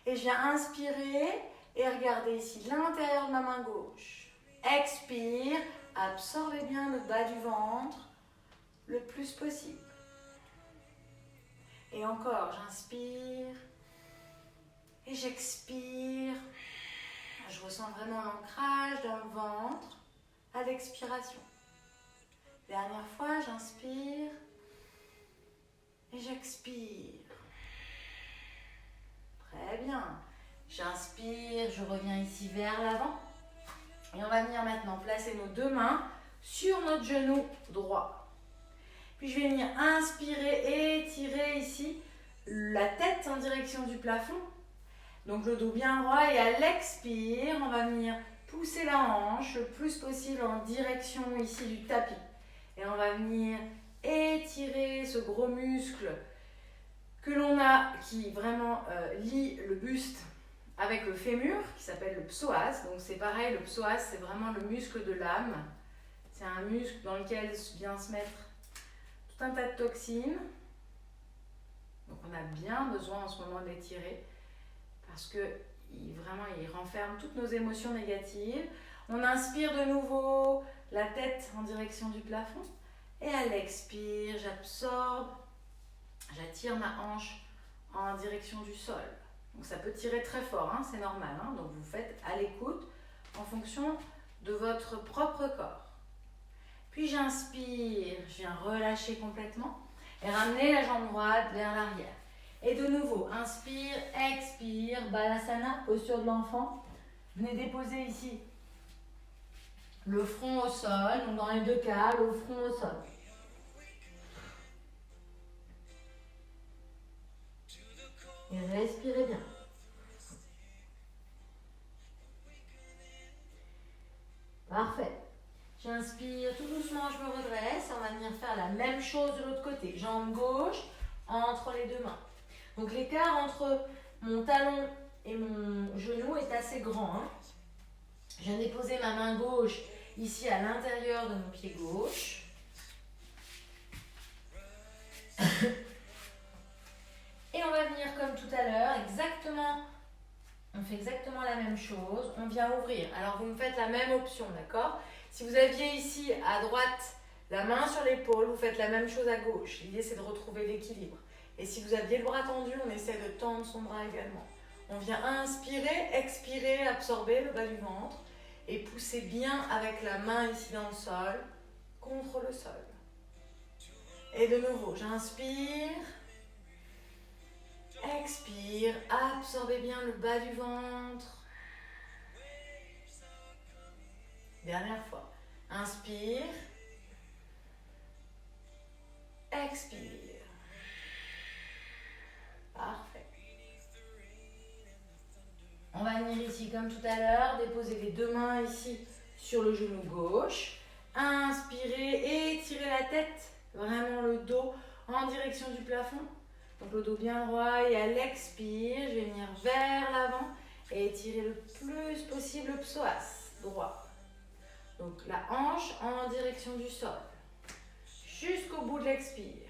Et je viens inspirer et regarder ici l'intérieur de ma main gauche. Expire, absorbez bien le bas du ventre le plus possible. Et encore, j'inspire et j'expire. Je ressens vraiment l'ancrage dans le ventre à l'expiration. Dernière fois, j'inspire et j'expire. Très bien. J'inspire, je reviens ici vers l'avant. Et on va venir maintenant placer nos deux mains sur notre genou droit. Puis je vais venir inspirer, étirer ici la tête en direction du plafond. Donc le dos bien droit et à l'expire, on va venir pousser la hanche le plus possible en direction ici du tapis. Et on va venir étirer ce gros muscle que l'on a qui vraiment lie le buste avec le fémur qui s'appelle le psoas. Donc c'est pareil, le psoas c'est vraiment le muscle de l'âme. C'est un muscle dans lequel vient se mettre tout un tas de toxines. Donc on a bien besoin en ce moment de l'étirer parce que vraiment il renferme toutes nos émotions négatives. On inspire de nouveau la tête en direction du plafond et à l'expire, j'absorbe, j'attire ma hanche en direction du sol. Donc ça peut tirer très fort, hein, c'est normal. Hein, donc vous faites à l'écoute en fonction de votre propre corps. Puis j'inspire, je viens relâcher complètement et ramener la jambe droite vers l'arrière. Et de nouveau, inspire, expire, Balasana, posture de l'enfant. Venez déposer ici le front au sol, donc dans les deux cas, le front au sol. Et respirez bien. Parfait. J'inspire tout doucement, je me redresse. On va venir faire la même chose de l'autre côté. Jambe gauche entre les deux mains. Donc l'écart entre mon talon et mon genou est assez grand. Hein. Je viens déposer ma main gauche ici à l'intérieur de mon pied gauche. Et on va venir comme tout à l'heure, on fait exactement la même chose. On vient ouvrir. Alors vous me faites la même option, d'accord? Si vous aviez ici à droite la main sur l'épaule, vous faites la même chose à gauche. L'idée c'est de retrouver l'équilibre. Et si vous aviez le bras tendu, on essaie de tendre son bras également. On vient inspirer, expirer, absorber le bas du ventre et pousser bien avec la main ici dans le sol, contre le sol. Et de nouveau, j'inspire, expire, absorbez bien le bas du ventre. Dernière fois, inspire, expire. Parfait. On va venir ici comme tout à l'heure, déposer les deux mains ici sur le genou gauche. Inspirez, étirez la tête, vraiment le dos en direction du plafond. Donc le dos bien droit et à l'expire, je vais venir vers l'avant et étirer le plus possible le psoas droit. Donc la hanche en direction du sol, jusqu'au bout de l'expire.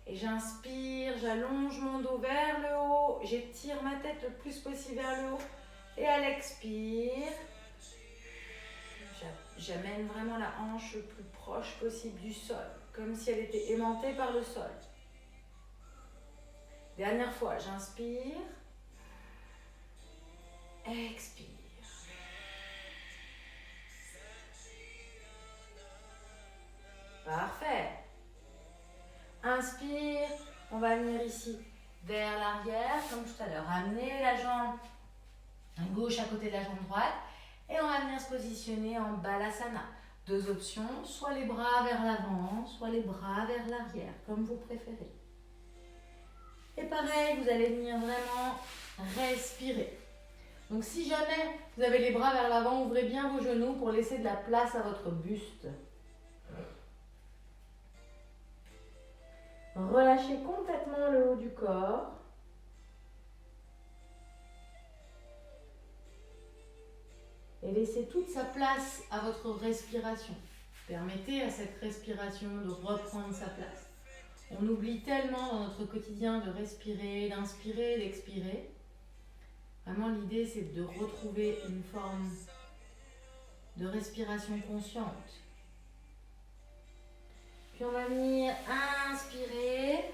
Et j'inspire, j'allonge mon dos vers le haut, j'étire ma tête le plus possible vers le haut. Et à l'expire, j'amène vraiment la hanche le plus proche possible du sol, comme si elle était aimantée par le sol. Dernière fois, j'inspire, expire. Parfait. Inspire, on va venir ici vers l'arrière, comme tout à l'heure. Amener la jambe gauche à côté de la jambe droite et on va venir se positionner en Balasana. Deux options, soit les bras vers l'avant, soit les bras vers l'arrière, comme vous préférez. Et pareil, vous allez venir vraiment respirer. Donc si jamais vous avez les bras vers l'avant, ouvrez bien vos genoux pour laisser de la place à votre buste. Relâchez complètement le haut du corps. Et laissez toute sa place à votre respiration. Permettez à cette respiration de reprendre sa place. On oublie tellement dans notre quotidien de respirer, d'inspirer, d'expirer. Vraiment, l'idée, c'est de retrouver une forme de respiration consciente. Puis on va venir inspirer,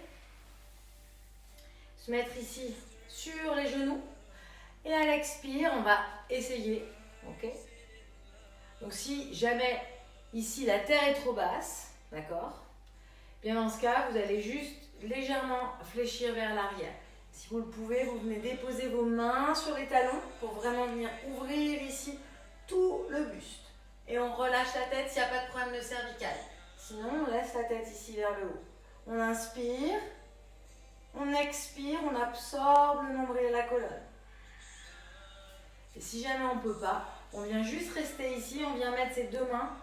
se mettre ici sur les genoux. Et à l'expire, on va essayer. Ok ? Donc si jamais ici la terre est trop basse, d'accord ? Bien dans ce cas, vous allez juste légèrement fléchir vers l'arrière. Si vous le pouvez, vous venez déposer vos mains sur les talons pour vraiment venir ouvrir ici tout le buste. Et on relâche la tête s'il n'y a pas de problème de cervical. Sinon, on laisse la tête ici vers le haut. On inspire, on expire, on absorbe le nombril et la colonne. Et si jamais on ne peut pas, on vient juste rester ici, on vient mettre ses deux mains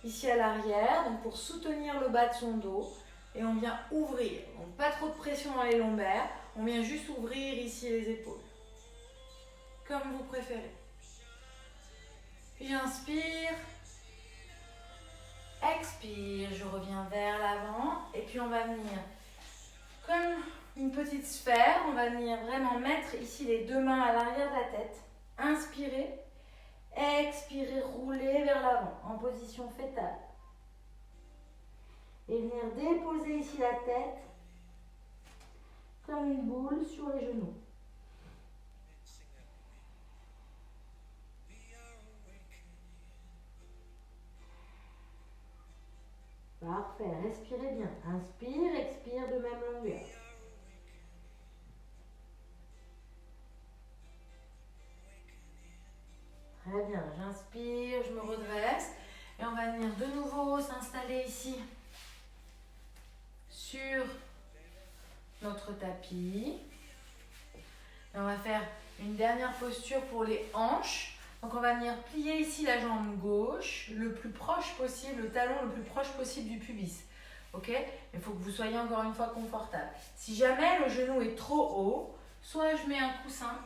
ici à l'arrière, donc pour soutenir le bas de son dos. Et on vient ouvrir, donc pas trop de pression dans les lombaires, on vient juste ouvrir ici les épaules. Comme vous préférez. Puis j'inspire, expire, je reviens vers l'avant et puis on va venir comme une petite sphère, on va venir vraiment mettre ici les deux mains à l'arrière de la tête. Inspirez, expirez, roulez vers l'avant en position fétale. Et venir déposer ici la tête comme une boule sur les genoux. Parfait, respirez bien. Inspire, expire de même longueur. Très bien, j'inspire, je me redresse. Et on va venir de nouveau s'installer ici sur notre tapis. Et on va faire une dernière posture pour les hanches. Donc on va venir plier ici la jambe gauche, le plus proche possible, le talon le plus proche possible du pubis. Ok? Il faut que vous soyez encore une fois confortable. Si jamais le genou est trop haut, soit je mets un coussin,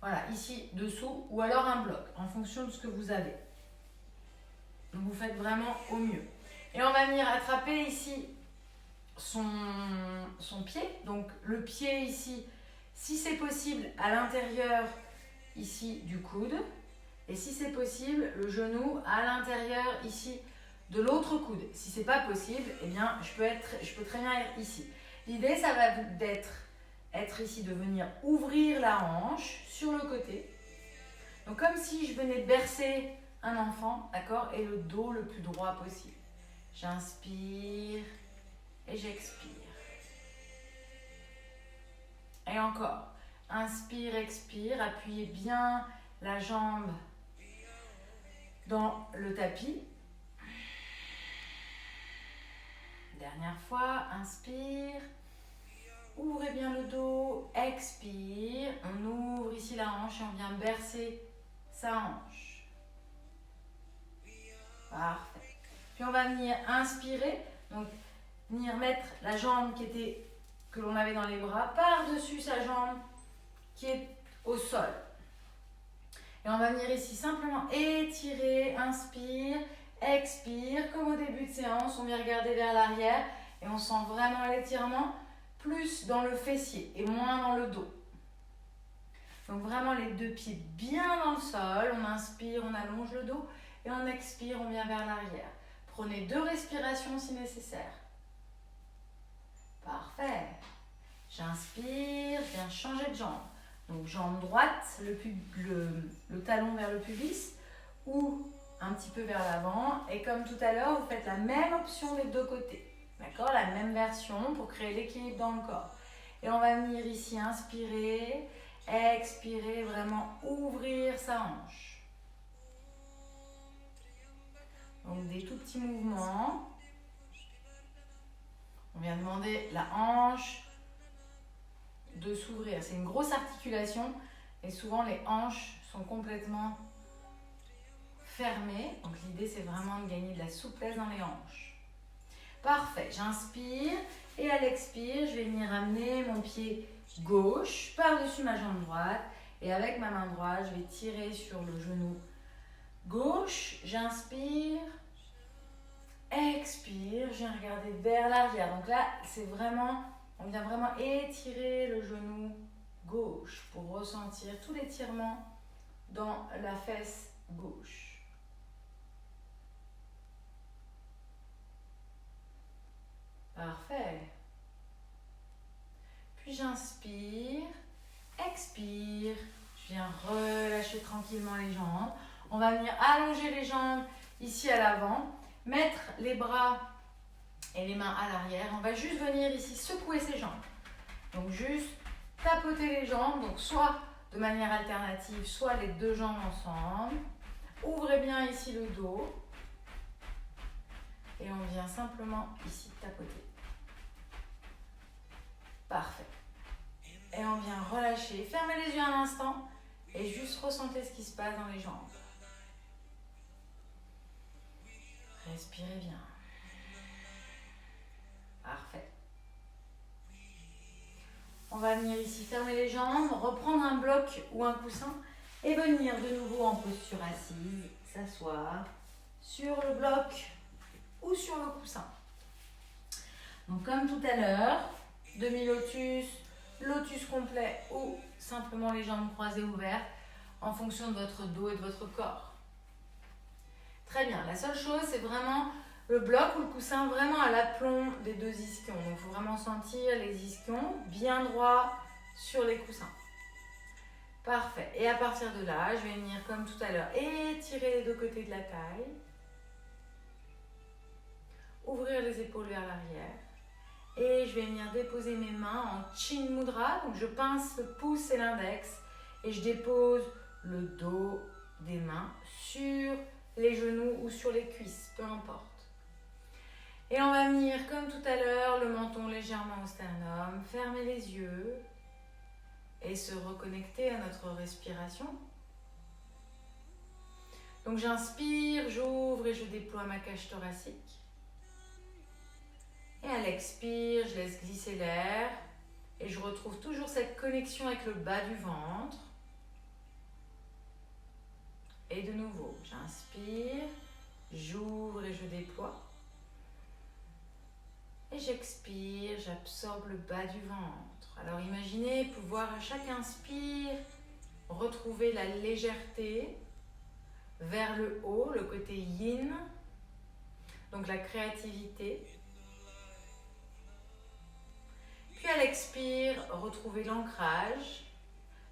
voilà, ici dessous, ou alors un bloc, en fonction de ce que vous avez. Donc vous faites vraiment au mieux. Et on va venir attraper ici son pied, donc le pied ici, si c'est possible, à l'intérieur ici du coude. Et si c'est possible, le genou à l'intérieur ici de l'autre coude. Si c'est pas possible, eh bien, je peux très bien être ici. L'idée, ça va être ici de venir ouvrir la hanche sur le côté. Donc comme si je venais bercer un enfant, d'accord, et le dos le plus droit possible. J'inspire et j'expire. Et encore, inspire, expire, appuyez bien la jambe dans le tapis. Dernière fois, inspire, ouvrez bien le dos, expire, on ouvre ici la hanche et on vient bercer sa hanche. Parfait. Puis on va venir inspirer, donc venir mettre la jambe que l'on avait dans les bras par-dessus sa jambe qui est au sol. Et on va venir ici simplement étirer, inspire, expire, comme au début de séance, on vient regarder vers l'arrière et on sent vraiment l'étirement plus dans le fessier et moins dans le dos. Donc vraiment les deux pieds bien dans le sol, on inspire, on allonge le dos et on expire, on vient vers l'arrière. Prenez 2 respirations si nécessaire. Parfait. J'inspire, je viens changer de jambe. Donc jambe droite, le talon vers le pubis ou un petit peu vers l'avant. Et comme tout à l'heure, vous faites la même option des deux côtés. D'accord? La même version pour créer l'équilibre dans le corps. Et on va venir ici inspirer, expirer, vraiment ouvrir sa hanche. Donc des tout petits mouvements. On vient demander la hanche de s'ouvrir. C'est une grosse articulation et souvent les hanches sont complètement fermées. Donc l'idée c'est vraiment de gagner de la souplesse dans les hanches. Parfait, j'inspire et à l'expire, je vais venir amener mon pied gauche par-dessus ma jambe droite et avec ma main droite, je vais tirer sur le genou gauche. J'inspire, expire, je viens regarder vers l'arrière. Donc là, on vient vraiment étirer le genou gauche pour ressentir tout l'étirement dans la fesse gauche. Parfait. Puis j'inspire, expire, je viens relâcher tranquillement les jambes. On va venir allonger les jambes ici à l'avant, mettre les bras et les mains à l'arrière. On va juste venir ici secouer ses jambes. Donc juste tapoter les jambes, donc soit de manière alternative, soit les deux jambes ensemble. Ouvrez bien ici le dos. Et on vient simplement ici tapoter. Parfait. Et on vient relâcher. Fermez les yeux un instant et juste ressentez ce qui se passe dans les jambes. Respirez bien. Parfait. On va venir ici fermer les jambes, reprendre un bloc ou un coussin et venir de nouveau en posture assise, s'asseoir sur le bloc ou sur le coussin. Donc comme tout à l'heure, demi-lotus, lotus complet ou simplement les jambes croisées ouvertes en fonction de votre dos et de votre corps. Très bien, la seule chose c'est vraiment le bloc ou le coussin vraiment à l'aplomb des deux ischions. Donc il faut vraiment sentir les ischions bien droits sur les coussins. Parfait. Et à partir de là, je vais venir comme tout à l'heure étirer les deux côtés de la taille. Ouvrir les épaules vers l'arrière. Et je vais venir déposer mes mains en Chin Mudra. Donc je pince le pouce et l'index. Et je dépose le dos des mains sur les genoux ou sur les cuisses, peu importe. Et on va venir comme tout à l'heure, le menton légèrement au sternum, fermer les yeux et se reconnecter à notre respiration. Donc j'inspire, j'ouvre et je déploie ma cage thoracique. Et à l'expire, je laisse glisser l'air et je retrouve toujours cette connexion avec le bas du ventre. Et de nouveau, j'inspire, j'ouvre et je déploie. Et j'expire, j'absorbe le bas du ventre. Alors imaginez pouvoir à chaque inspire retrouver la légèreté vers le haut, le côté yin, donc la créativité. Puis à l'expire, retrouver l'ancrage,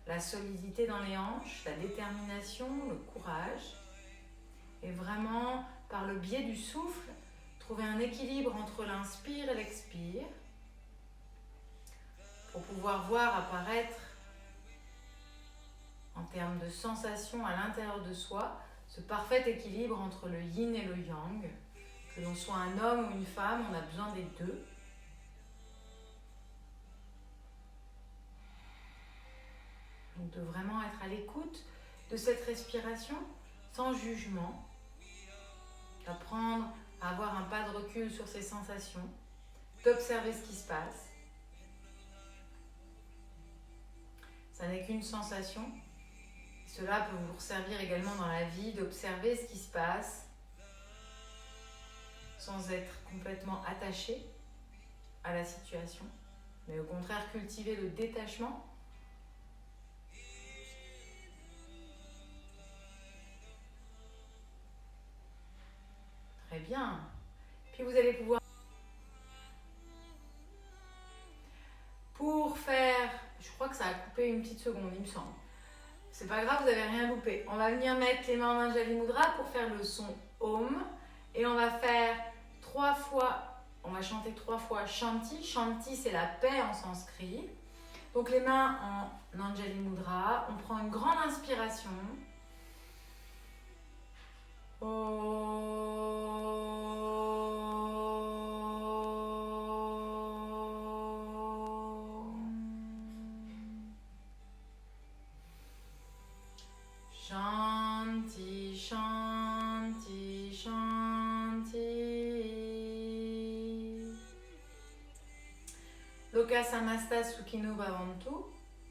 la solidité dans les hanches, la détermination, le courage. Et vraiment, par le biais du souffle, trouver un équilibre entre l'inspire et l'expire pour pouvoir voir apparaître en termes de sensations à l'intérieur de soi ce parfait équilibre entre le yin et le yang. Que l'on soit un homme ou une femme, on a besoin des deux. Donc de vraiment être à l'écoute de cette respiration sans jugement, d'apprendre à avoir un pas de recul sur ces sensations, d'observer ce qui se passe. Ça n'est qu'une sensation. Cela peut vous servir également dans la vie d'observer ce qui se passe sans être complètement attaché à la situation, mais au contraire cultiver le détachement. Très bien. Puis vous allez pouvoir... Pour faire... Je crois que ça a coupé une petite seconde, il me semble. C'est pas grave, vous n'avez rien loupé. On va venir mettre les mains en Anjali Mudra pour faire le son Om. Et on va faire 3 fois... On va chanter 3 fois Shanti. Shanti, c'est la paix en sanskrit. Donc les mains en Anjali Mudra. On prend une grande inspiration. Shanti, Shanti, Shanti. Loka Samasta Sukhino Bhavantu.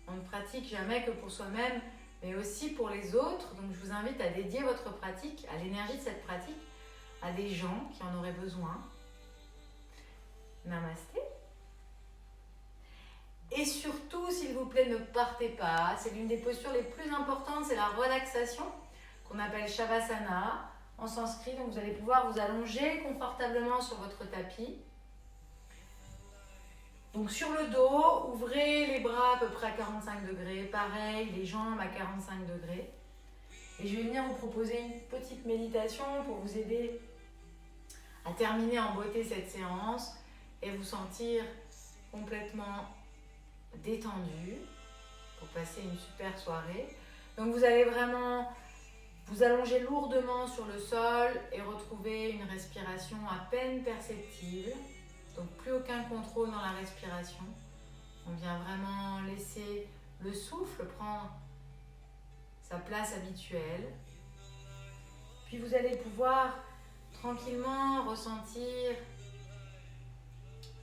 On ne pratique jamais que pour soi-même, mais aussi pour les autres. Donc je vous invite à dédier votre pratique, à l'énergie de cette pratique, à des gens qui en auraient besoin. Namasté. Et surtout, s'il vous plaît, ne partez pas. C'est l'une des postures les plus importantes, c'est la relaxation, qu'on appelle Shavasana en sanskrit. Donc vous allez pouvoir vous allonger confortablement sur votre tapis. Donc sur le dos, ouvrez les bras à peu près à 45 degrés. Pareil, les jambes à 45 degrés. Et je vais venir vous proposer une petite méditation pour vous aider à terminer en beauté cette séance et vous sentir complètement détendu, pour pour passer une super soirée. Donc vous allez vraiment vous allonger lourdement sur le sol et retrouver une respiration à peine perceptible. Donc plus aucun contrôle dans la respiration. On vient vraiment laisser le souffle prendre sa place habituelle. Puis vous allez pouvoir tranquillement ressentir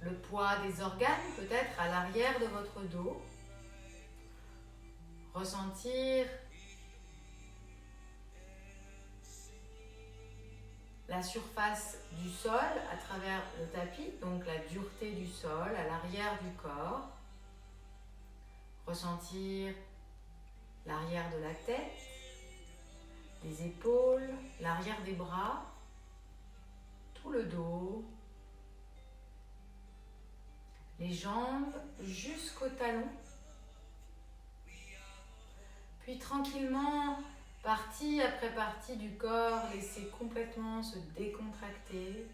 le poids des organes, peut-être à l'arrière de votre dos. Ressentir la surface du sol à travers le tapis, donc la dureté du sol à l'arrière du corps. Ressentir l'arrière de la tête, les épaules, l'arrière des bras, tout le dos, les jambes jusqu'aux talons. Puis tranquillement, partie après partie du corps, laissez complètement se décontracter.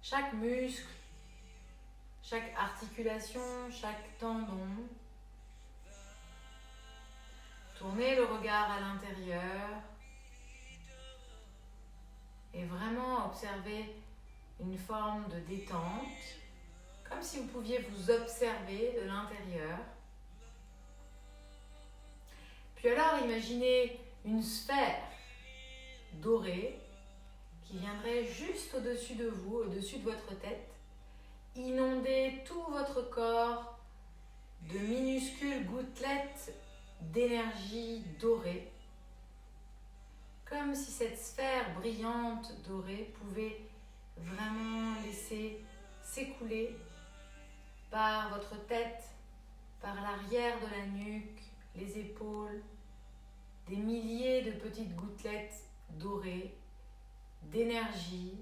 Chaque muscle, chaque articulation, chaque tendon. Tournez le regard à l'intérieur et vraiment observez une forme de détente, comme si vous pouviez vous observer de l'intérieur. Puis alors, imaginez une sphère dorée qui viendrait juste au-dessus de vous, au-dessus de votre tête, inonder tout votre corps de minuscules gouttelettes d'énergie dorée, comme si cette sphère brillante dorée pouvait vraiment laisser s'écouler par votre tête, par l'arrière de la nuque, les épaules, des milliers de petites gouttelettes dorées d'énergie,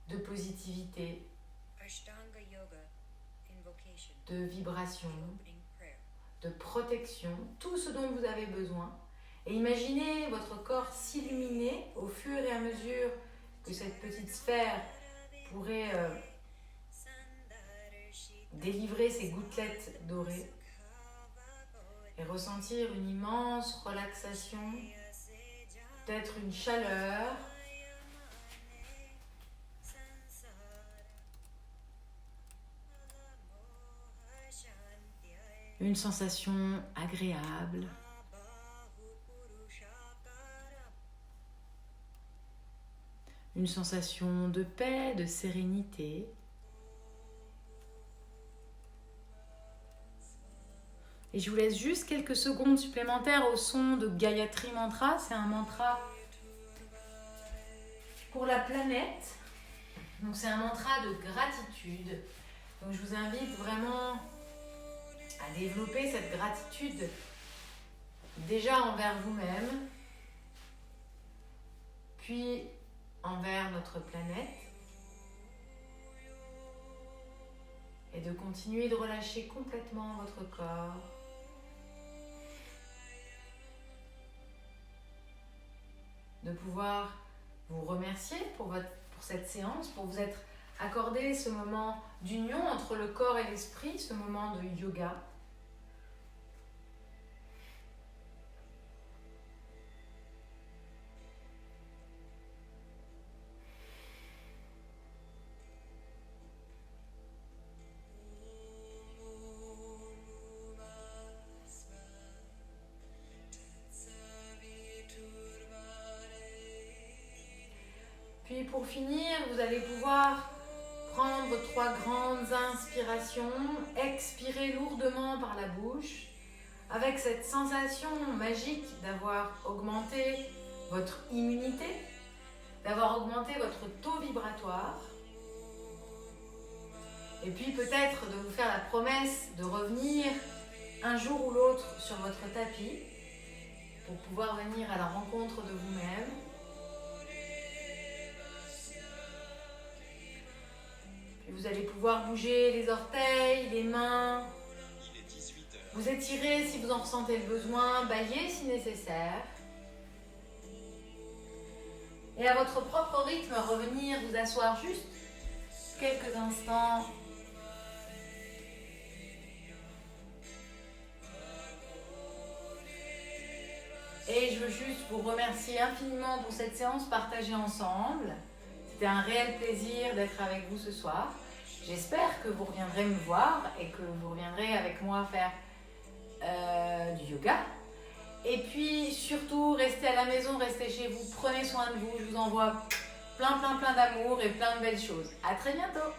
de positivité, de vibration, de protection, tout ce dont vous avez besoin. Et imaginez votre corps s'illuminer au fur et à mesure que cette petite sphère pourrait délivrer ces gouttelettes dorées et ressentir une immense relaxation, peut-être une chaleur, une sensation agréable. Une sensation de paix, de sérénité. Et je vous laisse juste quelques secondes supplémentaires au son de Gayatri Mantra. C'est un mantra pour la planète. Donc c'est un mantra de gratitude. Donc je vous invite vraiment à développer cette gratitude déjà envers vous-même, puis envers notre planète, et de continuer de relâcher complètement votre corps. De pouvoir vous remercier pour cette séance, pour vous être accordé ce moment d'union entre le corps et l'esprit, ce moment de yoga. Puis pour finir, vous allez pouvoir prendre 3 grandes inspirations, expirer lourdement par la bouche, avec cette sensation magique d'avoir augmenté votre immunité, d'avoir augmenté votre taux vibratoire, et puis peut-être de vous faire la promesse de revenir un jour ou l'autre sur votre tapis pour pouvoir venir à la rencontre de vous-même. Vous allez pouvoir bouger les orteils, les mains, vous étirer si vous en ressentez le besoin, bâiller si nécessaire. Et à votre propre rythme, revenir vous asseoir juste quelques instants Et je veux juste vous remercier infiniment pour cette séance partagée ensemble. C'était un réel plaisir d'être avec vous ce soir. J'espère que vous reviendrez me voir et que vous reviendrez avec moi faire du yoga. Et puis surtout, restez à la maison, restez chez vous, prenez soin de vous. Je vous envoie plein d'amour et plein de belles choses. À très bientôt.